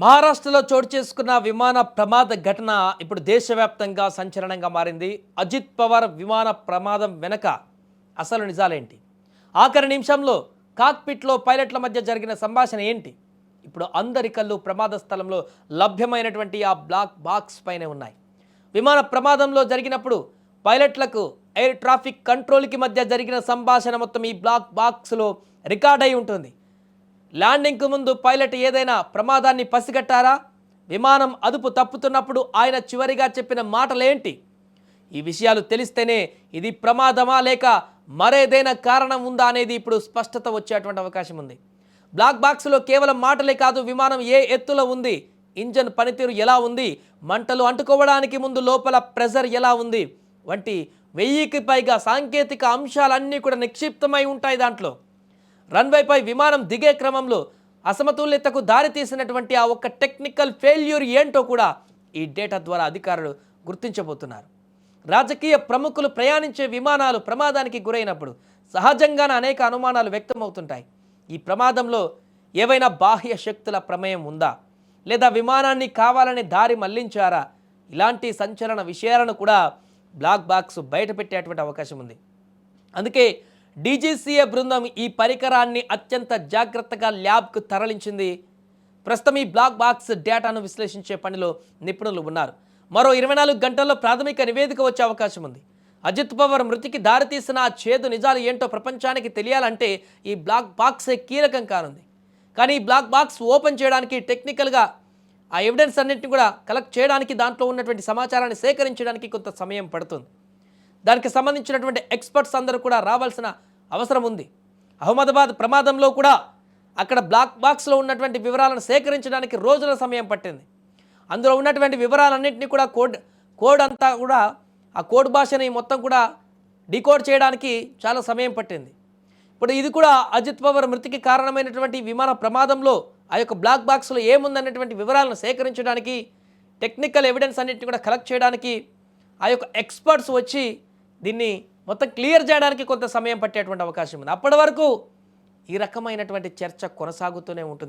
మహారాష్ట్రలో చోటు చేసుకున్న విమాన ప్రమాద ఘటన ఇప్పుడు దేశవ్యాప్తంగా సంచలనంగా మారింది. అజిత్ పవార్ విమాన ప్రమాదం వెనక అసలు నిజాలేంటి? ఆఖరి నిమిషంలో కాక్పిట్లో పైలట్ల మధ్య జరిగిన సంభాషణ ఏంటి? ఇప్పుడు అందరి కళ్ళు ప్రమాద స్థలంలో లభ్యమైనటువంటి ఆ బ్లాక్ బాక్స్ పైనే ఉన్నాయి. విమాన ప్రమాదంలో జరిగినప్పుడు పైలట్లకు ఎయిర్ ట్రాఫిక్ కంట్రోల్కి మధ్య జరిగిన సంభాషణ మొత్తం ఈ బ్లాక్ బాక్స్లో రికార్డ్ అయి ఉంటుంది. ల్యాండింగ్కు ముందు పైలట్ ఏదైనా ప్రమాదాన్ని పసిగట్టారా? విమానం అదుపు తప్పుతున్నప్పుడు ఆయన చివరిగా చెప్పిన మాటలేంటి? ఈ విషయాలు తెలిస్తేనే ఇది ప్రమాదమా లేక మరేదైనా కారణం ఉందా అనేది ఇప్పుడు స్పష్టత వచ్చేటువంటి అవకాశం ఉంది. బ్లాక్ బాక్స్లో కేవలం మాటలే కాదు, విమానం ఏ ఎత్తులో ఉంది, ఇంజన్ పనితీరు ఎలా ఉంది, మంటలు అంటుకోవడానికి ముందు లోపల ప్రెజర్ ఎలా ఉంది వంటి 1000కి పైగా సాంకేతిక అంశాలన్నీ కూడా నిక్షిప్తమై ఉంటాయి దాంట్లో. రన్వేపై విమానం దిగే క్రమంలో అసమతుల్యతకు దారితీసినటువంటి ఆ ఒక్క టెక్నికల్ ఫెయిల్యూర్ ఏంటో కూడా ఈ డేటా ద్వారా అధికారులు గుర్తించబోతున్నారు. రాజకీయ ప్రముఖులు ప్రయాణించే విమానాలు ప్రమాదానికి గురైనప్పుడు సహజంగానే అనేక అనుమానాలు వ్యక్తమవుతుంటాయి. ఈ ప్రమాదంలో ఏవైనా బాహ్య శక్తుల ప్రమేయం ఉందా, లేదా విమానాన్ని కావాలని దారి మళ్లించారా? ఇలాంటి సంచలన విషయాలను కూడా బ్లాక్ బాక్స్ బయటపెట్టేటువంటి అవకాశం ఉంది. అందుకే డీజీసీఏ బృందం ఈ పరికరాన్ని అత్యంత జాగ్రత్తగా ల్యాబ్కు తరలించింది. ప్రస్తుతం ఈ బ్లాక్ బాక్స్ డేటాను విశ్లేషించే పనిలో నిపుణులు ఉన్నారు. మరో 24 గంటల్లో ప్రాథమిక నివేదిక వచ్చే అవకాశం ఉంది. అజిత్ పవార్ మృతికి దారితీసిన ఆ చేదు నిజాలు ఏంటో ప్రపంచానికి తెలియాలంటే ఈ బ్లాక్ బాక్సే కీలకం కానుంది. కానీ ఈ బ్లాక్ బాక్స్ ఓపెన్ చేయడానికి టెక్నికల్గా ఆ ఎవిడెన్స్ అన్నింటినీ కూడా కలెక్ట్ చేయడానికి, దాంట్లో ఉన్నటువంటి సమాచారాన్ని సేకరించడానికి కొంత సమయం పడుతుంది. దానికి సంబంధించినటువంటి ఎక్స్పర్ట్స్ అందరూ కూడా రావాల్సిన అవసరం ఉంది. అహ్మదాబాద్ ప్రమాదంలో కూడా అక్కడ బ్లాక్ బాక్స్లో ఉన్నటువంటి వివరాలను సేకరించడానికి రోజుల సమయం పట్టింది. అందులో ఉన్నటువంటి వివరాలన్నింటినీ కూడా కోడ్ అంతా కూడా ఆ కోడ్ భాషని మొత్తం కూడా డీకోడ్ చేయడానికి చాలా సమయం పట్టింది. ఇప్పుడు ఇది కూడా అజిత్ పవార్ మృతికి కారణమైనటువంటి విమాన ప్రమాదంలో ఆ యొక్క బ్లాక్ బాక్స్లో ఏముందనేటువంటి వివరాలను సేకరించడానికి, టెక్నికల్ ఎవిడెన్స్ అన్నింటినీ కూడా కలెక్ట్ చేయడానికి ఆ యొక్క ఎక్స్పర్ట్స్ వచ్చి దీన్ని మొత్తం క్లియర్ చేయడానికి కొంత సమయం పట్టేటువంటి అవకాశం ఉంది. అప్పటి వరకు ఈ రకమైనటువంటి చర్చ కొనసాగుతూనే ఉంటుంది.